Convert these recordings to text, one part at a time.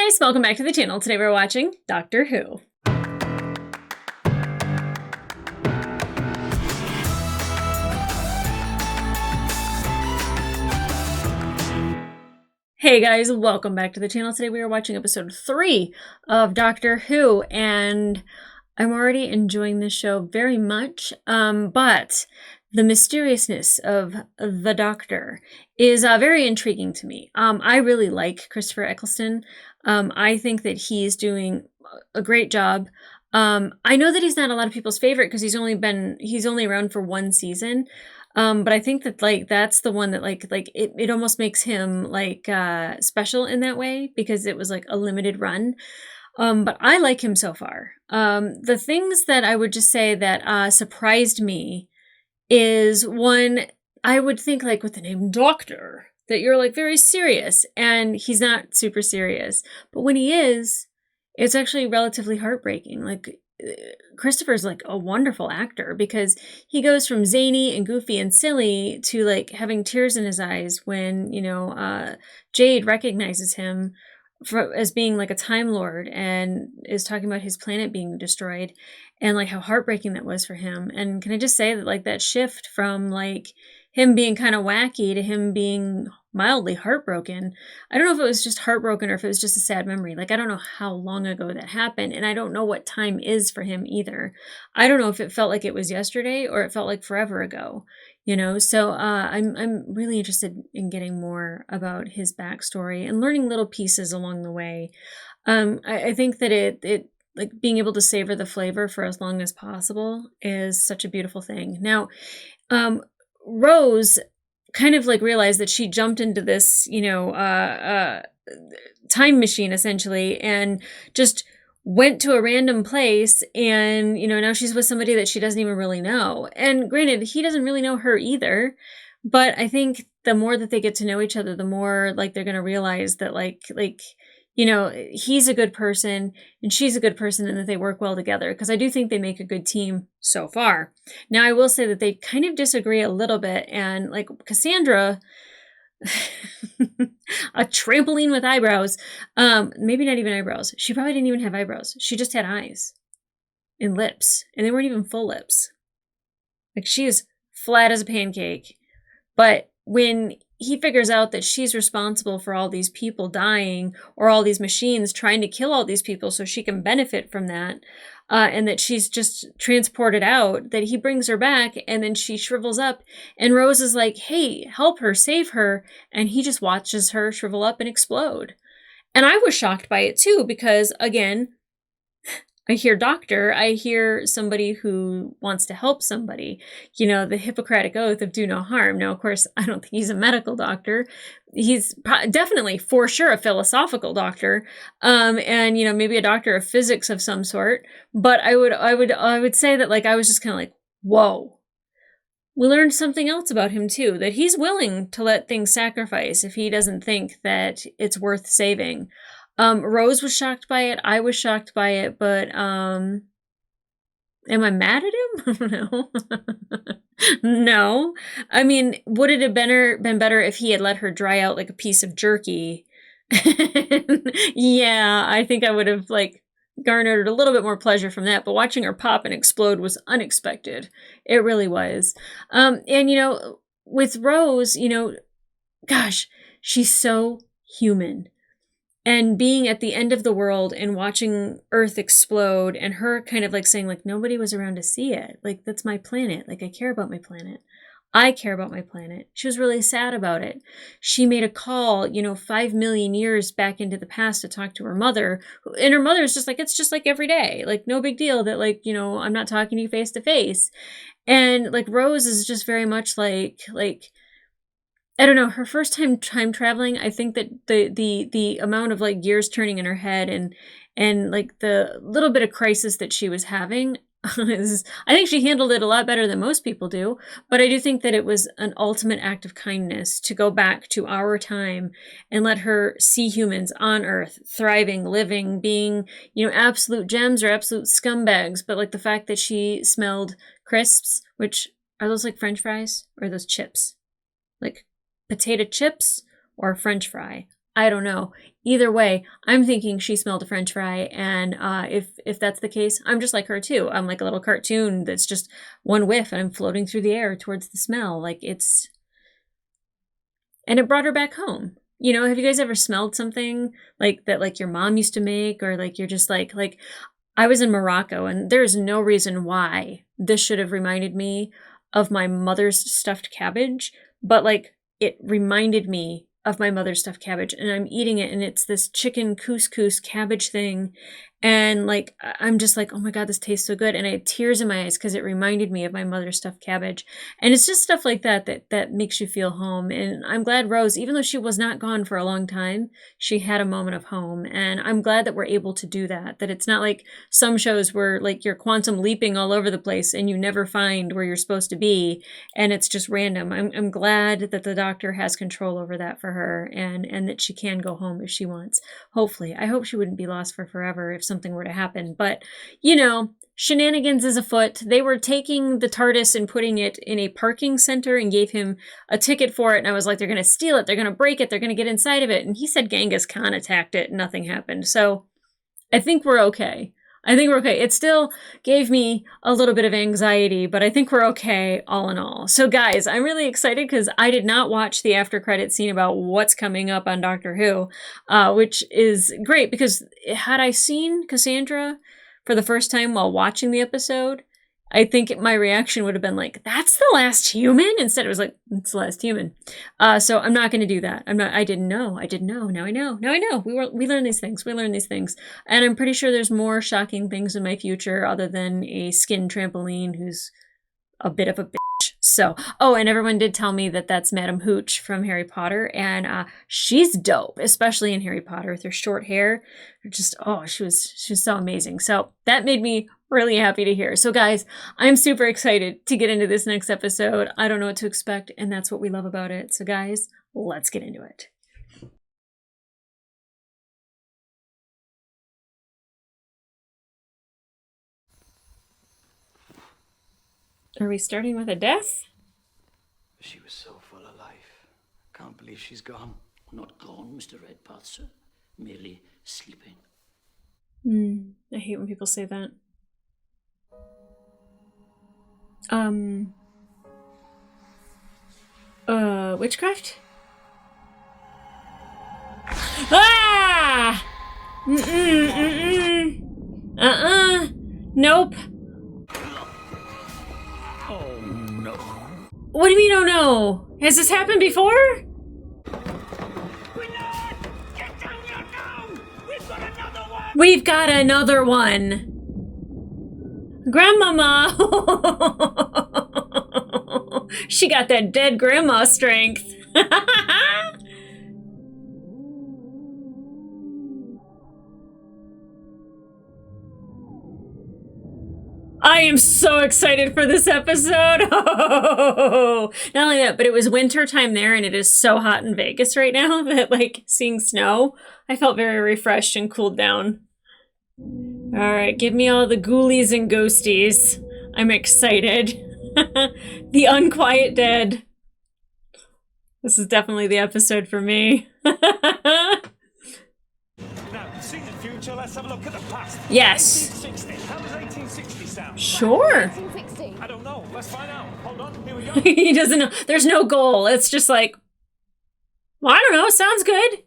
guys, welcome back to the channel. Today we're watching Doctor Who. Hey guys, welcome back to the channel. Today we are watching episode 3 of Doctor Who, and I'm already enjoying this show very much, but the mysteriousness of the Doctor is very intriguing to me. I really like Christopher Eccleston. I think that he's doing a great job. I know that he's not a lot of people's favorite because he's only around for one season. But I think that that's the one that it almost makes him special in that way because it was like a limited run. But I like him so far. The things that I would just say that surprised me is one, I would think like with the name Doctor that you're like very serious, and he's not super serious. But when he is, it's actually relatively heartbreaking. Like Christopher's like a wonderful actor because he goes from zany and goofy and silly to like having tears in his eyes when, Jade recognizes him as being like a Time Lord and is talking about his planet being destroyed and like how heartbreaking that was for him. And can I just say that like that shift from like him being kind of wacky to him being mildly heartbroken. I don't know if it was just heartbroken or if it was just a sad memory. Like, I don't know how long ago that happened, and I don't know what time is for him either. I don't know if it felt like it was yesterday or it felt like forever ago, So I'm really interested in getting more about his backstory and learning little pieces along the way. I think that it like being able to savor the flavor for as long as possible is such a beautiful thing. Now, Rose kind of like realized that she jumped into this, time machine essentially and just went to a random place, and, now she's with somebody that she doesn't even really know. And granted, he doesn't really know her either, but I think the more that they get to know each other, the more like they're going to realize that he's a good person and she's a good person and that they work well together, because I do think they make a good team so far. Now, I will say that they kind of disagree a little bit, and like Cassandra, a trampoline with eyebrows, maybe not even eyebrows. She probably didn't even have eyebrows. She just had eyes and lips, and they weren't even full lips. Like, she is flat as a pancake. But when he figures out that she's responsible for all these people dying or all these machines trying to kill all these people so she can benefit from that, and that she's just transported out, that he brings her back, and then she shrivels up, and Rose is like, hey, help her, save her, and he just watches her shrivel up and explode. And I was shocked by it too, because again, I hear doctor, I hear somebody who wants to help somebody, the Hippocratic Oath of do no harm. Now, of course, I don't think he's a medical doctor. He's definitely for sure a philosophical doctor, and, maybe a doctor of physics of some sort. But I would say that like, I was just kind of like, whoa. We learned something else about him too, that he's willing to let things sacrifice if he doesn't think that it's worth saving. Rose was shocked by it. I was shocked by it, but, am I mad at him? No. No. I mean, would it have been better if he had let her dry out like a piece of jerky? Yeah, I think I would have garnered a little bit more pleasure from that, but watching her pop and explode was unexpected. It really was. And with Rose, gosh, she's so human. And being at the end of the world and watching Earth explode, and her kind of like saying like, nobody was around to see it. Like, that's my planet. Like, I care about my planet. I care about my planet. She was really sad about it. She made a call, 5 million years back into the past to talk to her mother. And her mother's just like, it's just like every day. Like, no big deal that I'm not talking to you face to face. And like Rose is just very much like, I don't know, her first time traveling, I think that the amount of like gears turning in her head and like the little bit of crisis that she was having I think she handled it a lot better than most people do, but I do think that it was an ultimate act of kindness to go back to our time and let her see humans on Earth thriving, living, being, absolute gems or absolute scumbags. But like the fact that she smelled crisps, which are those like French fries or are those chips? Like potato chips or French fry. I don't know. Either way, I'm thinking she smelled a French fry, and if that's the case, I'm just like her too. I'm like a little cartoon that's just one whiff, and I'm floating through the air towards the smell. Like it's, and it brought her back home. You know, have you guys ever smelled something like that, like your mom used to make, or like you're just like I was in Morocco, and there's no reason why this should have reminded me of my mother's stuffed cabbage, but like it reminded me of my mother's stuffed cabbage, and I'm eating it, and it's this chicken couscous cabbage thing, and like I'm just like, oh my god, this tastes so good, and I had tears in my eyes because it reminded me of my mother's stuffed cabbage. And it's just stuff like that makes you feel home. And I'm glad Rose, even though she was not gone for a long time, she had a moment of home, and I'm glad that we're able to do that. That it's not like some shows where like you're quantum leaping all over the place and you never find where you're supposed to be, and it's just random. I'm glad that the doctor has control over that for her, and that she can go home if she wants. Hopefully. I hope she wouldn't be lost for forever if something were to happen. But, you know, shenanigans is afoot. They were taking the TARDIS and putting it in a parking center and gave him a ticket for it. And I was like, they're going to steal it. They're going to break it. They're going to get inside of it. And he said Genghis Khan attacked it and nothing happened. So I think we're okay. It still gave me a little bit of anxiety, but I think we're okay all in all. So guys, I'm really excited because I did not watch the after credit scene about what's coming up on Doctor Who, which is great because had I seen Cassandra for the first time while watching the episode, I think my reaction would have been like, that's the last human? Instead, it was like, it's the last human. So I'm not going to do that. I didn't know. Now I know. We learn these things. And I'm pretty sure there's more shocking things in my future other than a skin trampoline who's a bit of a bitch. So, oh, and everyone did tell me that that's Madame Hooch from Harry Potter. And she's dope, especially in Harry Potter with her short hair. Just, oh, she was so amazing. So that made me really happy to hear. So guys, I'm super excited to get into this next episode. I don't know what to expect, and that's what we love about it. So guys, let's get into it. Are we starting with a death? She was so full of life. Can't believe she's gone. Not gone, Mr. Redpath, sir. Merely sleeping. I hate when people say that. Witchcraft? Ah! Nope. Oh, no. What do you mean, oh no? Has this happened before? We've got another one. Grandmama. She got that dead grandma strength. I am so excited for this episode. Oh, not only that, but it was winter time there, and it is so hot in Vegas right now that, like, seeing snow, I felt very refreshed and cooled down. All right, give me all the ghoulies and ghosties. I'm excited. The Unquiet Dead. This is definitely the episode for me. Now, see the future, let's have a look at the past. Yes. 1860. How does 1860 sound? Sure. 1860. I don't know. Let's find out. Hold on. Here we go. He doesn't know. There's no goal. It's just like, well, I don't know. Sounds good.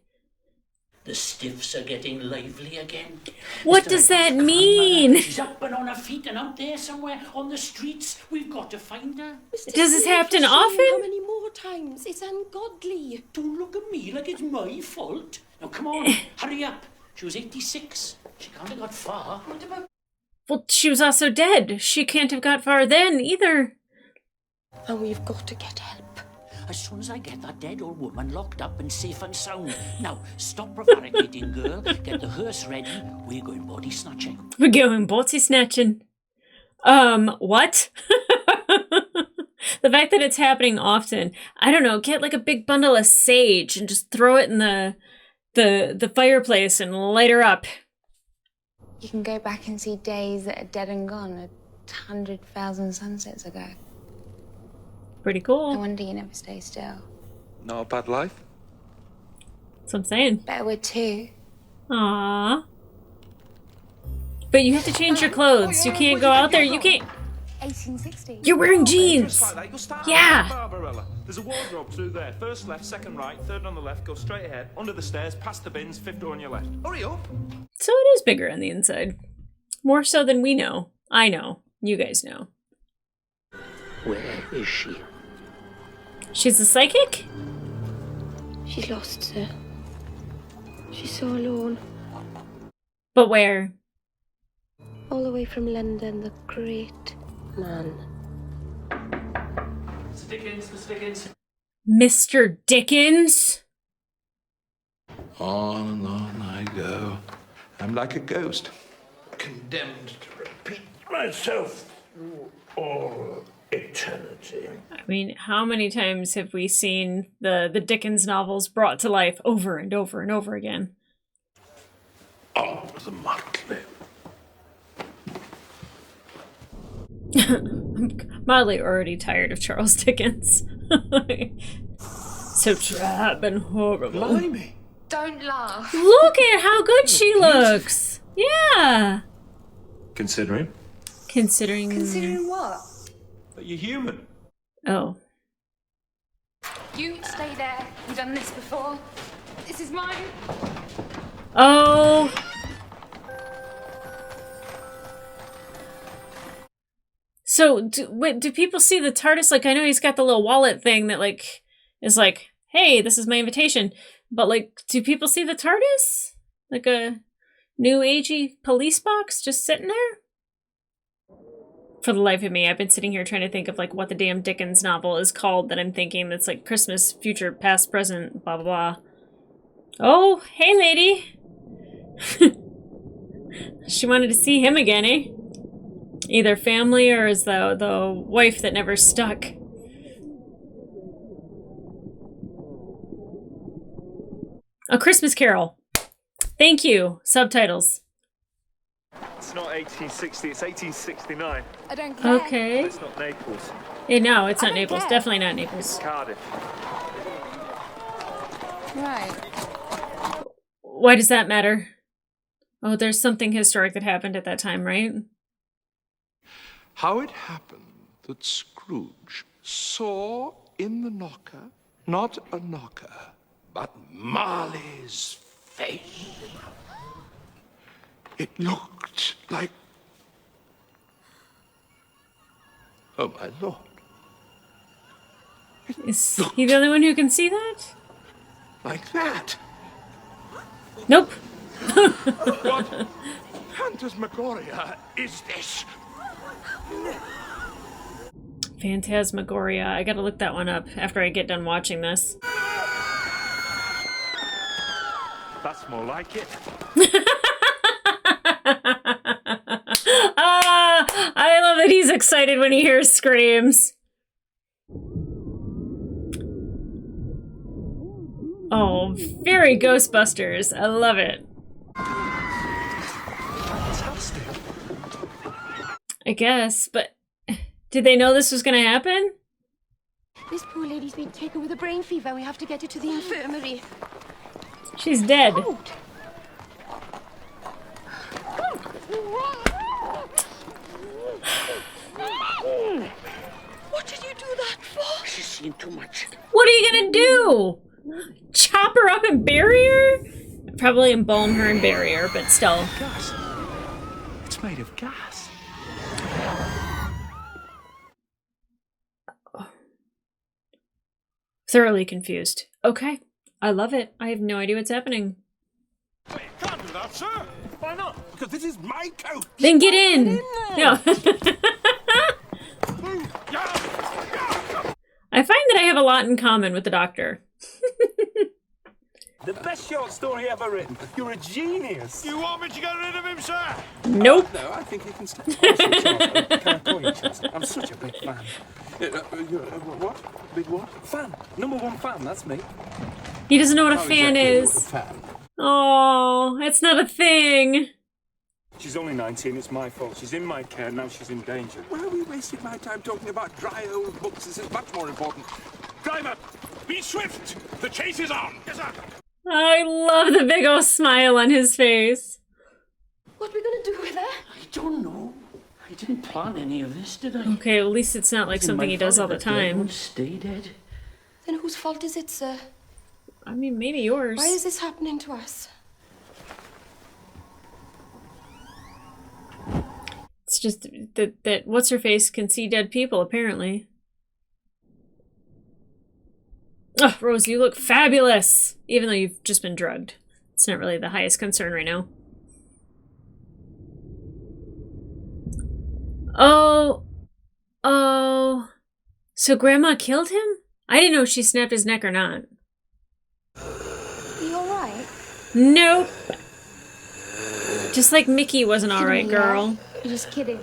The stiffs are getting lively again. What Mr. does that Redpath, mean? She's up and on her feet and out there somewhere on the streets. We've got to find her. Does this happen How often? many more times? It's ungodly. Don't look at me like it's my fault. Now, come on. Hurry up. She was 86. She can't have got far. Well, she was also dead. She can't have got far then either. Oh, we've got to get help. As soon as I get that dead old woman locked up and safe and sound. Now, stop prevaricating, girl. Get the hearse ready. We're going body snatching. We're going body snatching. What? The fact that it's happening often. I don't know, get like a big bundle of sage and just throw it in the fireplace and light her up. You can go back and see days that are dead and gone, 100,000 sunsets ago. Pretty I cool. wonder you never stay still. Not a bad life. That's what I'm saying. Better with two. Aww. But you have to change your clothes. You can't go out there. You can't. 1860. You're wearing Just jeans. like that, you'll start Yeah. Barbarella. There's a wardrobe through there. First left, second right, third on the left, go straight ahead, under the stairs, past the bins, fifth door on your left. Hurry up. So it is bigger on the inside. More so than we know. I know. You guys know. Where is she? She's a psychic? She's lost, sir. She's so alone. But where? All the way from London, the great man. Mr. Dickens, Mr. Dickens. Mr. Dickens? On and on I go. I'm like a ghost, condemned to repeat myself through all eternity. I mean, how many times have we seen the Dickens novels brought to life over and over and over again? On with the motley. I'm mildly already tired of Charles Dickens. So drab and horrible. Blimey. Don't laugh. Look at how good she looks! Yeah! Considering Considering... Considering what? that you're human. Oh. You stay there. We've done this before. This is mine. Oh! So, do people see the TARDIS? Like, I know he's got the little wallet thing that, like, is like, hey, this is my invitation. But, like, do people see the TARDIS? Like a new agey police box just sitting there? For the life of me, I've been sitting here trying to think of, like, what the damn Dickens novel is called that I'm thinking that's, like, Christmas, future, past, present, blah, blah, blah. Oh, hey, lady. She wanted to see him again, eh? Either family or as the wife that never stuck. A Christmas Carol. Thank you. Subtitles. It's not 1860, it's 1869. I don't care. Okay. It's not Naples, No, it's not don't Naples. care. Definitely not Naples. Cardiff. Right. Why does that matter? Oh, there's something historic that happened at that time, right? How it happened that Scrooge saw in the knocker not a knocker, but Marley's face. It looked like... Oh, my Lord. Is he the only one who can see that? Like that. Nope. What phantasmagoria is this? Phantasmagoria. I gotta look that one up after I get done watching this. That's more like it. I love that he's excited when he hears screams. Oh, very Ghostbusters. I love it. Fantastic. I guess, but did they know this was gonna happen? This poor lady's been taken with a brain fever. We have to get her to the infirmary. She's dead. What did you do that for? She's seen too much. What are you gonna do? Chop her up and bury her? Probably embalm her and bury her, but still. Gas. It's made of gas. Thoroughly confused. Okay. I love it. I have no idea what's happening. Wait, can't do that, sir. Why not? Because this is my coat. Then get in! No. I find that I have a lot in common with the Doctor. The best short story ever written. You're a genius. You want me to get rid of him, sir? Nope. No, I think he can stay. Can I call you Chester? I'm such a big fan. What? Big what? Fan. Number one fan, that's me. He doesn't know what a fan is. Fan. Oh, it's not a thing. She's only 19, it's my fault. She's in my care, now she's in danger. Why are we wasting my time talking about dry old books? This is much more important. Driver, be swift! The chase is on! Yes, sir. I love the big old smile on his face. What are we gonna do with her? I don't know. I didn't plan any of this, did I? Okay, at least it's not like something he does all the time. Stay dead. Then whose fault is it, sir? I mean, maybe yours. Why is this happening to us? It's just that what's-her-face can see dead people, apparently. Oh, Rose, you look fabulous! Even though you've just been drugged. It's not really the highest concern right now. Oh. Oh. So Grandma killed him? I didn't know if she snapped his neck or not. Are you alright? Nope. Just like Mickey wasn't alright, girl. You're just kidding.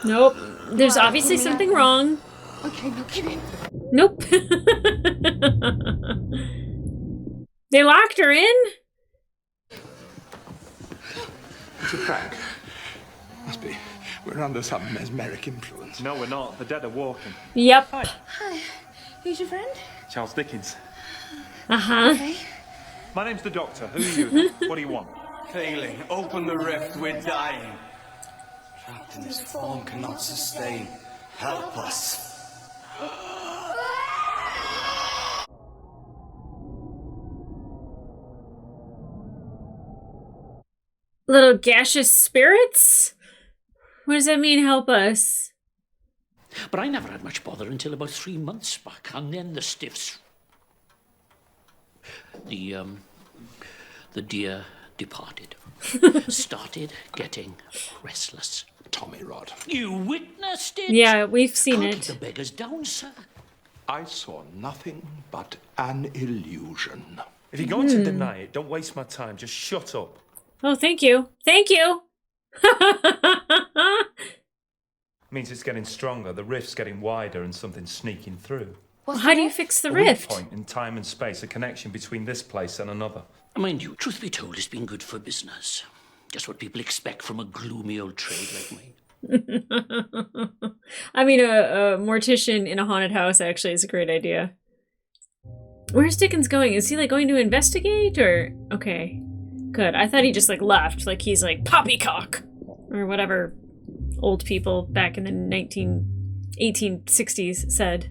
Nope. There's obviously something wrong. Okay, no kidding. Nope. They locked her in? It's a prank. Must be. We're under some mesmeric influence. No, we're not. The dead are walking. Yep. Hi. Who's your friend? Charles Dickens. Uh-huh. Okay. My name's the Doctor. Who are you? What do you want? Failing, open the rift, we're dying. Trapped in this form cannot sustain. Help us. Little gaseous spirits? What does that mean, help us? But I never had much bother until about 3 months back, and then the stiffs. The dear departed. Started getting restless. Tommy Rod. You witnessed it? Yeah, we've seen Can't it. keep the beggars down, sir. I saw nothing but an illusion. If you're going to deny it, don't waste my time. Just shut up. Oh, thank you. Thank you! Means it's getting stronger, the rift's getting wider, and something's sneaking through. How do you fix the A weak rift? point in time and space, a connection between this place and another. Mind you, truth be told, it's been good for business. Just what people expect from a gloomy old trade like mine. I mean, a mortician in a haunted house actually is a great idea. Where's Dickens going? Is he, like, going to investigate, or... Okay. Good. I thought he just, like, left. Like, he's, like, poppycock! Or whatever old people back in the 1860s said.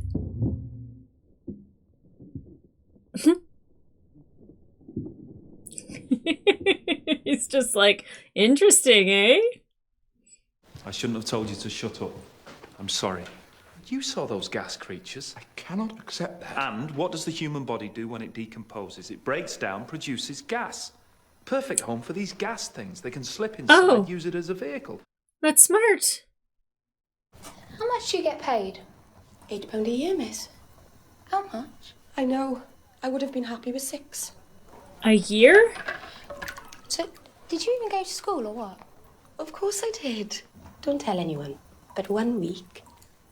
He's just like, interesting, eh? I shouldn't have told you to shut up. I'm sorry. You saw those gas creatures. I cannot accept that. And what does the human body do when it decomposes? It breaks down, produces gas. Perfect home for these gas things. They can slip inside, Oh. use it as a vehicle. That's smart. How much do you get paid? £8 a year, miss. How much? I know. I would have been happy with 6. A year? So, did you even go to school or what? Of course I did. Don't tell anyone. But 1 week,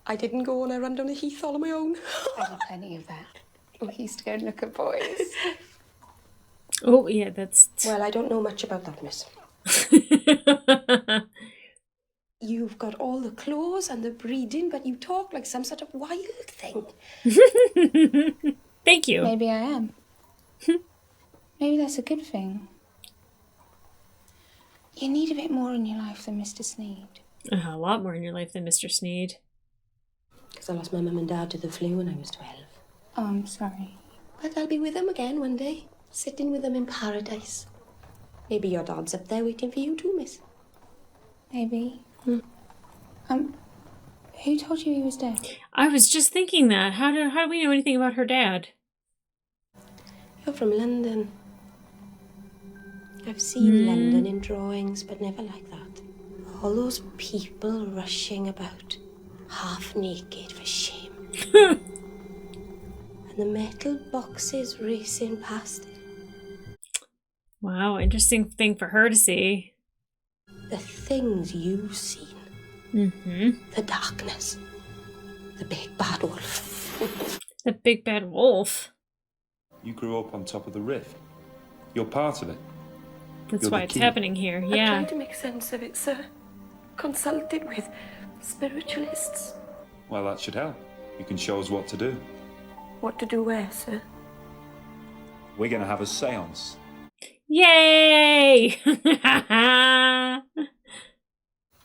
I didn't go on a run down the heath all on my own. I did plenty of that. We used to go and look at boys. Oh, yeah, that's... Well, I don't know much about that, miss. You've got all the claws and the breeding, but you talk like some sort of wild thing. Thank you. Maybe I am. Maybe that's a good thing. You need a bit more in your life than Mr. Sneed. A lot more in your life than Mr. Sneed. Because I lost my mum and dad to the flu when I was 12. Oh, I'm sorry. But I'll be with them again one day, sitting with them in paradise. Maybe your dad's up there waiting for you too, miss. Maybe. Who told you he was dead? I was just thinking that. How do we know anything about her dad? You're from London. I've seen London in drawings, but never like that. All those people rushing about, half naked for shame. And the metal boxes racing past. Wow, interesting thing for her to see. The things you've seen. The darkness. The big bad wolf. The big bad wolf. You grew up on top of the rift. You're part of it. That's You're why the it's key. happening here. I'm Yeah. trying to make sense of it, sir. Consulted with spiritualists. Well, that should help. You can show us what to do. What to do where, sir? We're gonna have a seance. Yay!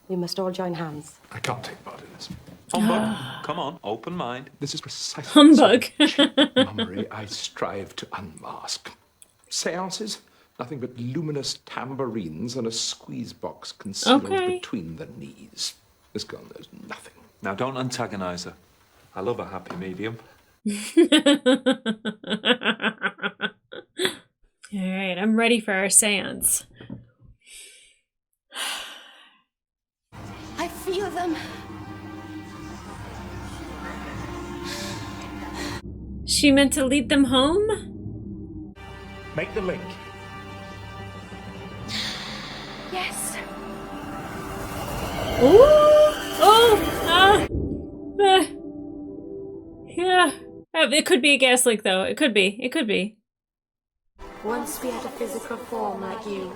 We must all join hands. I can't take part in this. Humbug. Come on, open mind. This is precisely Humbug. the sort of mummery I strive to unmask. Seances? Nothing but luminous tambourines and a squeeze box concealed between the knees. This girl knows nothing. Now don't antagonize her. I love a happy medium. Alright, I'm ready for our seance. I feel them. She meant to lead them home? Make the link. Yes. Ooh! Yeah. It could be a gas leak, though. It could be. It could be. Once we had a physical form like you,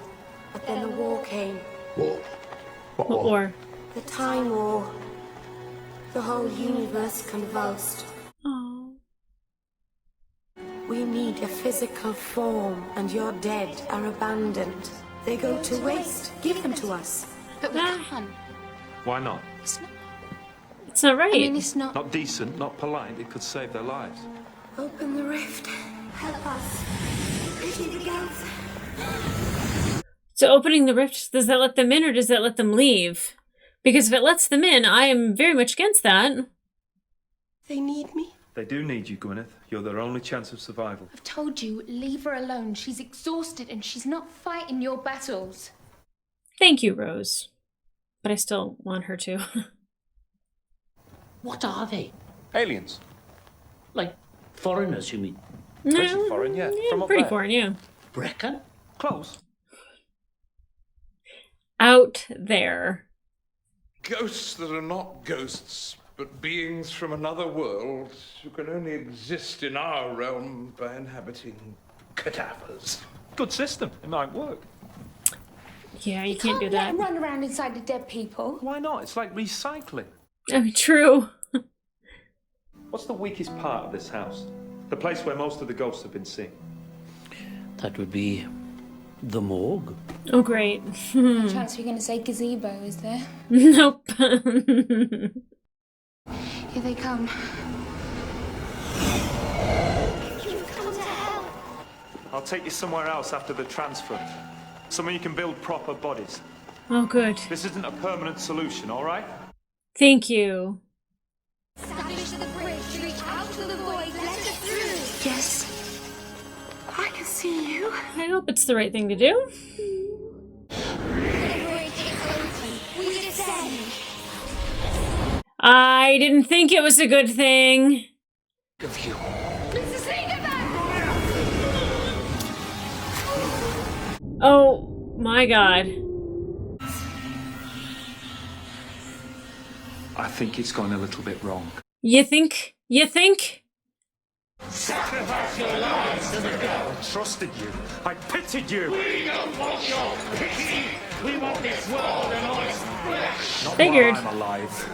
but then the war came. War? What What war? war? The Time War. The whole universe convulsed. Oh. We need a physical form, and your dead are abandoned. They go to waste. Give them to us. But we can't. Why not? It's not right. I mean, it's not. Not decent, not polite. It could save their lives. Open the rift. Help us. Pity the girls. So opening the rift, does that let them in or does that let them leave? Because if it lets them in, I am very much against that. They need me. They do need you, Gwyneth. You're their only chance of survival. I've told you, leave her alone. She's exhausted and she's not fighting your battles. Thank you, Rose. But I still want her to. What are they? Aliens. Like foreigners, you mean? Pretty foreign, yeah. From up pretty there. foreign, yeah. Reckon? Close. Out there. Ghosts that are not ghosts, but beings from another world who can only exist in our realm by inhabiting cadavers. Good system. It might work. Yeah, you can't do Let that. him run around inside the dead people. Why not? It's like recycling. I mean, true. What's the weakest part of this house? The place where most of the ghosts have been seen. That would be the morgue. Oh, great. No chance we're going to say gazebo, is there? Nope. Here they come. I'll take you somewhere else after the transfer. Somewhere you can build proper bodies. Oh, good. This isn't a permanent solution, all right? Thank you. Establish the bridge to reach out to the void. Let us through. Yes. I can see you. I hope it's the right thing to do. We descend. I didn't think it was a good thing. Of you. Oh, my God. I think it's going a little bit wrong. You think? You think? Sacrifice your lives to the God. I trusted you. I pitied you. We don't want your pity. We want this world and all its flesh. Not Figured. while I'm alive.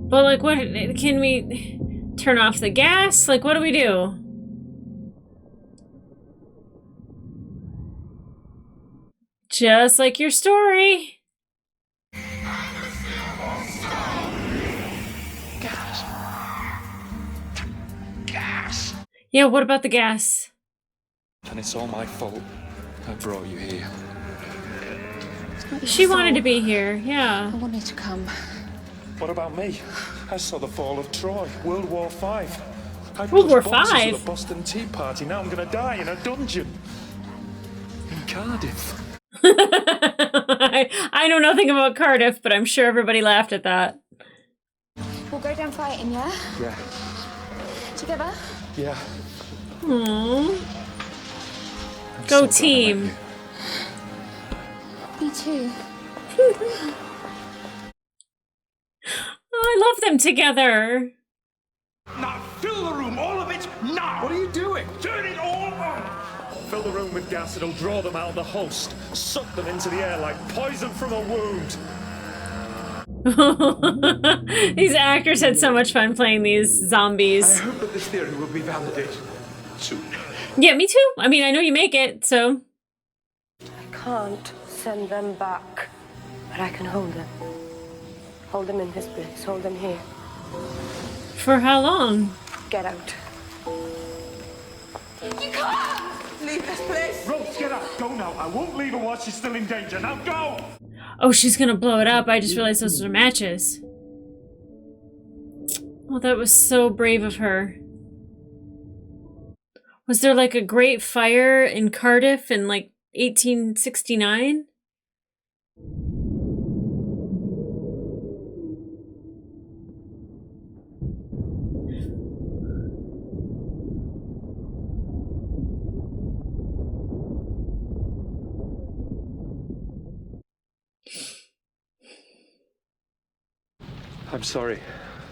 But, like, what? Can we turn off the gas? Like, what do we do? Just like your story. Gas. Gas. Yeah, what about the gas? And it's all my fault. I brought you here. She wanted to be here, yeah. I wanted to come. What about me? I saw the fall of Troy, World War V. I World War pushed boxes V? at the Boston Tea Party. Now I'm going to die in a dungeon. In Cardiff. I know nothing about Cardiff, but I'm sure everybody laughed at that. We'll go down fighting, yeah? Yeah. Together? Yeah. Aww. I'm Go so glad I met team. you. Me too. Oh, I love them together. Now fill the room, all of it, now! What are you doing? Turn it all on! Fill the room with gas, it'll draw them out of the host. Suck them into the air like poison from a wound. These actors had so much fun playing these I zombies. hope that this theory will be validated soon. Yeah, me too. I mean, I know you make it, so. I can't send them back, but I can hold them. Hold them in this place. Hold them here. For how long? Get out. You can't leave this place. Rose, get up. Go now. I won't leave her while she's still in danger. Now go! Oh, she's gonna blow it up. I just realized those are matches. Oh, that was so brave of her. Was there like a great fire in Cardiff in like 1869? I'm sorry.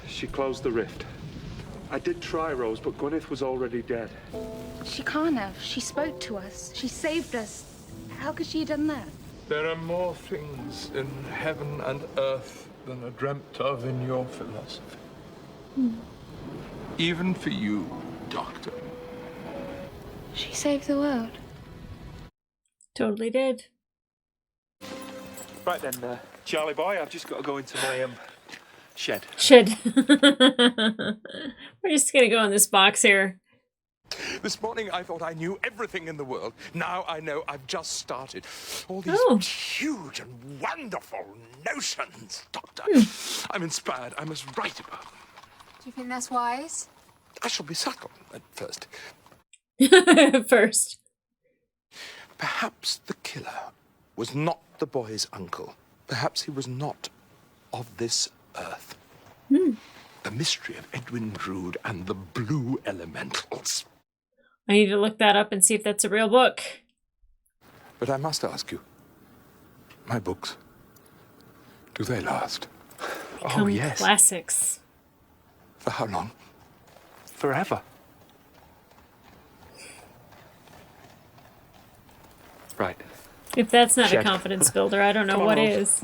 She closed the rift. I did try, Rose, but Gwyneth was already dead. She can't have. She spoke to us. She saved us. How could she have done that? There are more things in heaven and earth than are dreamt of in your philosophy. Even for you, Doctor. She saved the world. Totally did. Right then, Charlie boy, I've just got to go into my shed. Should. We're just gonna go in this box here. This morning I thought I knew everything in the world. Now I know I've just started. All these huge and wonderful notions, Doctor. I'm inspired. I must write about them. Do you think that's wise? I shall be subtle at first. First. Perhaps the killer was not the boy's uncle. Perhaps he was not of this earth. The mystery of Edwin Drood and the Blue Elementals. I need to look that up and see if that's a real book. But I must ask you, my books, do they last? Become classics. For how long? Forever. Right. If that's not Shed. a confidence builder, I don't know Come on, what Rose. is.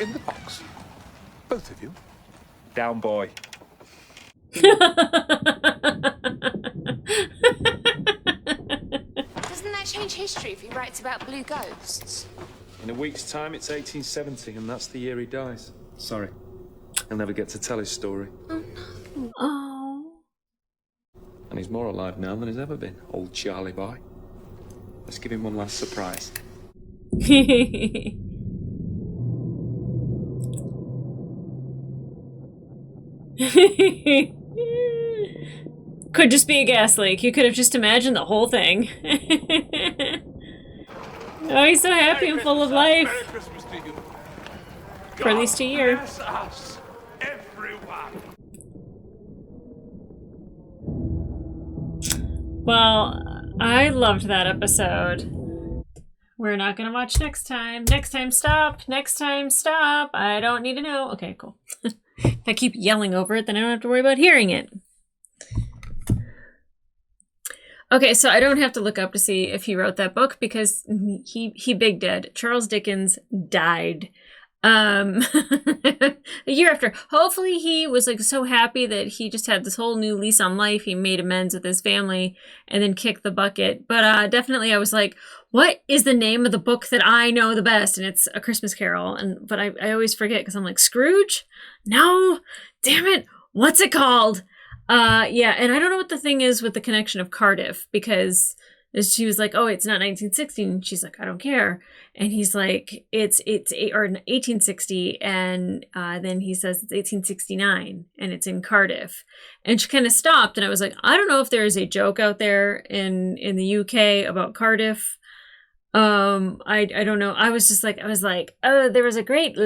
In the box. Both of you. Down, boy. Doesn't that change history if he writes about blue ghosts? In a week's time, it's 1870, and that's the year he dies. Sorry. He'll never get to tell his story. Oh. And he's more alive now than he's ever been, old Charlie boy. Let's give him one last surprise. Could just be a gas leak. You could have just imagined the whole thing. Oh, he's so happy and full of life. Merry Christmas to you. For at least a year. Bless us, everyone. Well, I loved that episode. We're not gonna watch next time. Next time, stop. Next time, stop. I don't need to know. Okay, cool. If I keep yelling over it, then I don't have to worry about hearing it. Okay, so I don't have to look up to see if he wrote that book because he big dead. Charles Dickens died. A year after. Hopefully he was like so happy that he just had this whole new lease on life. He made amends with his family and then kicked the bucket. But definitely I was like, what is the name of the book that I know the best? And it's A Christmas Carol. But I always forget because I'm like, Scrooge? No, damn it. What's it called? Yeah, and I don't know what the thing is with the connection of Cardiff because she was like, oh, it's not 1960. And she's like, I don't care. And he's like, it's 1860. And then he says it's 1869 and it's in Cardiff. And she kind of stopped. And I was like, I don't know if there is a joke out there in the UK about Cardiff. I don't know. I was like, oh, there was a great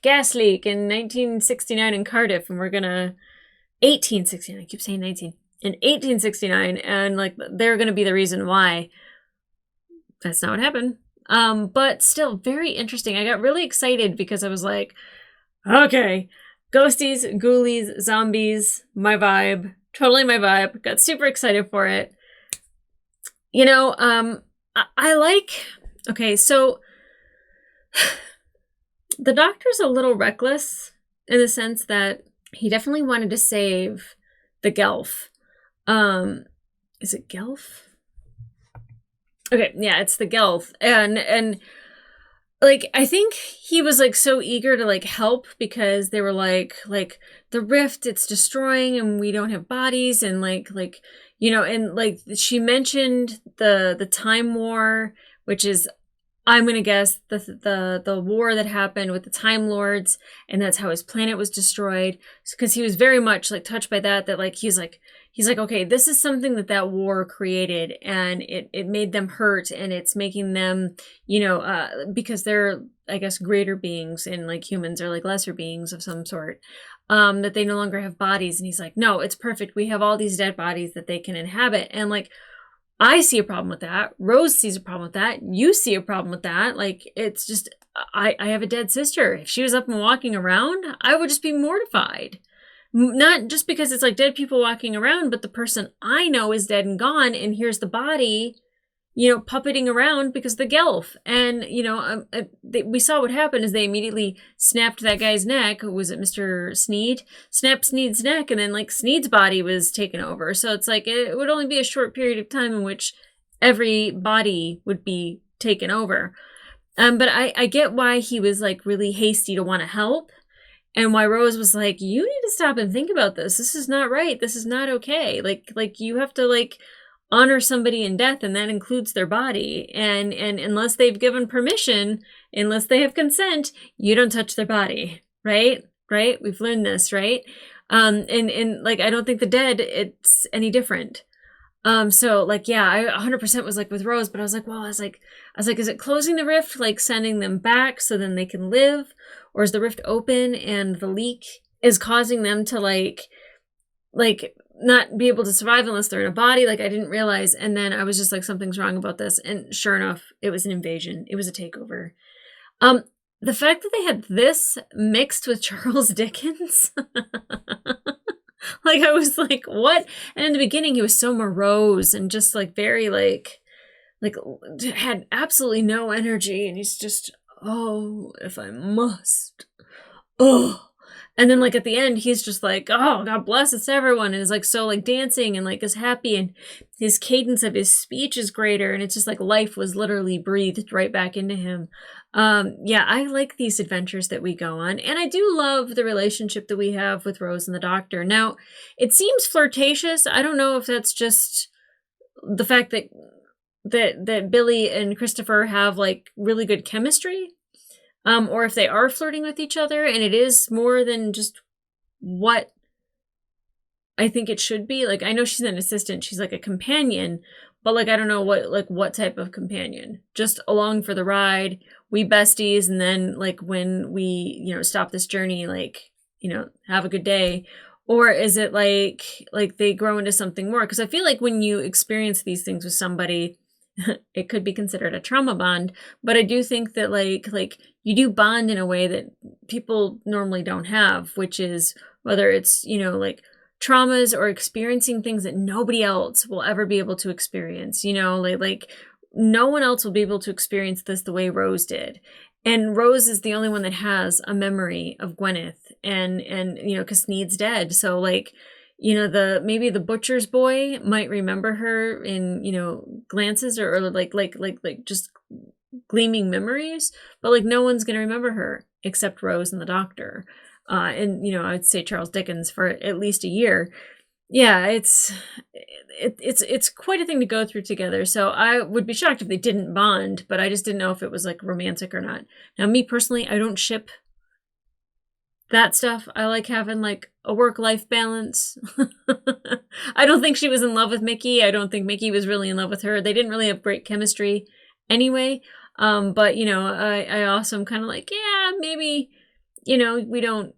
gas leak in 1969 in Cardiff. And we're going to 1869. I keep saying 19. In 1869, and like they're going to be the reason why. That's not what happened. But still very interesting. I got really excited because I was like, okay, ghosties, ghoulies, zombies, my vibe, totally my vibe. Got super excited for it. You know, I like, okay, so The doctor's a little reckless in the sense that he definitely wanted to save the Gelf. Is it Gelf? Okay, yeah, it's the Gelf. And like, I think he was like so eager to like help because they were like the rift, it's destroying and we don't have bodies, and like and like she mentioned the time war, which is, I'm gonna guess, the war that happened with the Time Lords, and that's how his planet was destroyed. Because he was very much like touched by that like he's like, okay, this is something that war created, and it made them hurt, and it's making them, because they're, I guess, greater beings, and like humans are like lesser beings of some sort, that they no longer have bodies. And he's like, no, it's perfect. We have all these dead bodies that they can inhabit, and like, I see a problem with that. Rose sees a problem with that. You see a problem with that. Like, it's just, I have a dead sister. If she was up and walking around, I would just be mortified. Not just because it's like dead people walking around, but the person I know is dead and gone, and here's the body, puppeting around because of the Gelf. And, we saw what happened is they immediately snapped that guy's neck. Was it Mr. Sneed? Snapped Sneed's neck, and then like Sneed's body was taken over. So it's like it would only be a short period of time in which every body would be taken over. But I get why he was like really hasty to want to help. And why Rose was like, you need to stop and think about this. This is not right. This is not okay. Like you have to like honor somebody in death, and that includes their body. And unless they've given permission, unless they have consent, you don't touch their body. Right? We've learned this, right? And like, I don't think the dead, it's any different. So like, yeah, I 100% was like with Rose, but I was like, is it closing the rift, like sending them back so then they can live? Or is the rift open and the leak is causing them to like not be able to survive unless they're in a body? Like, I didn't realize. And then I was just like, something's wrong about this. And sure enough, it was an invasion. It was a takeover. The fact that they had this mixed with Charles Dickens, like, I was like, what? And in the beginning, he was so morose and just like very like had absolutely no energy. And he's just, oh, if I must. Oh. And then like at the end, he's just like, oh, God bless us everyone. And is like so like dancing and like is happy. And his cadence of his speech is greater. And it's just like life was literally breathed right back into him. Yeah, I like these adventures that we go on. And I do love the relationship that we have with Rose and the Doctor. Now, it seems flirtatious. I don't know if that's just the fact that Billy and Christopher have like really good chemistry. Or if they are flirting with each other, and it is more than just what I think it should be. Like, I know she's an assistant, she's like a companion, but like, I don't know what type of companion. Just along for the ride, we besties, and then like when we, stop this journey, like, have a good day. Or is it like they grow into something more? Because I feel like when you experience these things with somebody, it could be considered a trauma bond, but I do think that like you do bond in a way that people normally don't have, which is whether it's, like traumas or experiencing things that nobody else will ever be able to experience, like no one else will be able to experience this the way Rose did. And Rose is the only one that has a memory of Gwyneth, and because Sneed's dead. So like, maybe the butcher's boy might remember her in, glances or like just gleaming memories, but like no one's going to remember her except Rose and the Doctor. And, I'd say Charles Dickens for at least a year. Yeah, it's quite a thing to go through together. So I would be shocked if they didn't bond, but I just didn't know if it was like romantic or not. Now, me personally, I don't ship that stuff. I like having like a work-life balance. I don't think she was in love with Mickey. I don't think Mickey was really in love with her. They didn't really have great chemistry anyway. But I also am kind of like, yeah, maybe, we don't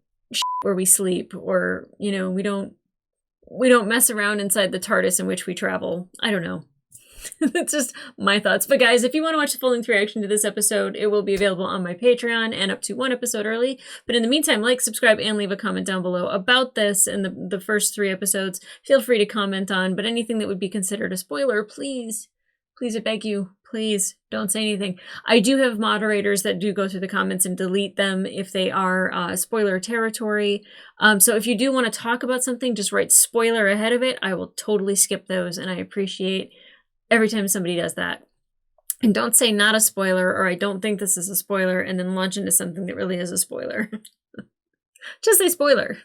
where we sleep, or, we don't mess around inside the TARDIS in which we travel. I don't know. That's just my thoughts. But guys, if you want to watch the full-length reaction to this episode, it will be available on my Patreon and up to one episode early. But in the meantime, like, subscribe, and leave a comment down below about this and the first 3 episodes. Feel free to comment on, but anything that would be considered a spoiler, please, I beg you, please don't say anything. I do have moderators that do go through the comments and delete them if they are spoiler territory. So if you do want to talk about something, just write spoiler ahead of it. I will totally skip those, and I appreciate every time somebody does that. And don't say not a spoiler, or I don't think this is a spoiler, and then launch into something that really is a spoiler. Just say spoiler.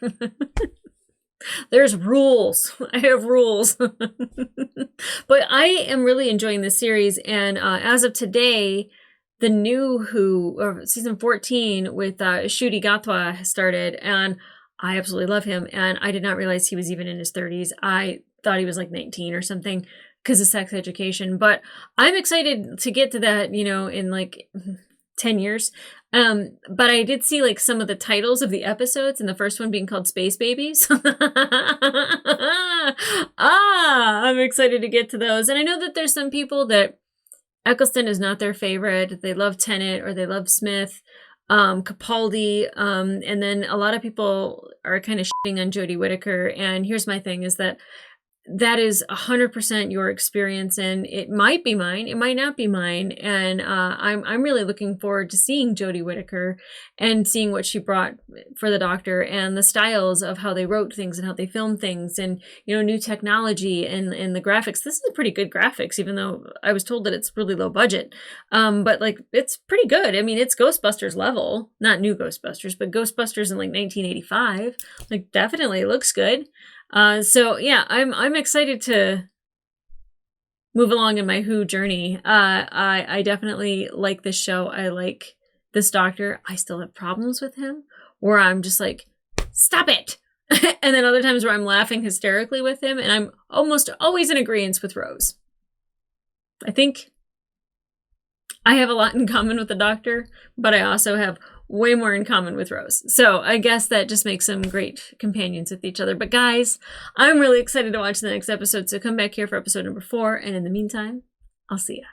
There's rules. I have rules. But I am really enjoying this series. And as of today, the new Who, season 14 with Ncuti Gatwa has started. And I absolutely love him. And I did not realize he was even in his 30s. I thought he was like 19 or something because of Sex Education. But I'm excited to get to that, in like 10 years. But I did see like some of the titles of the episodes, and the first one being called Space Babies. I'm excited to get to those. And I know that there's some people that Eccleston is not their favorite. They love Tennant or they love Smith, Capaldi. And then a lot of people are kind of shitting on Jodie Whittaker. And here's my thing is that is 100% your experience, and it might be mine, it might not be mine, and I'm really looking forward to seeing Jodie Whittaker and seeing what she brought for the Doctor and the styles of how they wrote things and how they filmed things, and new technology and the graphics. This is pretty good graphics, even though I was told that it's really low budget, but like it's pretty good. I mean, it's Ghostbusters level, not new Ghostbusters, but Ghostbusters in like 1985. Like definitely looks good. So yeah, I'm excited to move along in my Who journey. I definitely like this show. I like this Doctor. I still have problems with him where I'm just like, stop it. And then other times where I'm laughing hysterically with him, and I'm almost always in agreement with Rose. I think I have a lot in common with the Doctor, but I also have way more in common with Rose. So I guess that just makes them great companions with each other. But guys, I'm really excited to watch the next episode. So come back here for episode number 4. And in the meantime, I'll see ya.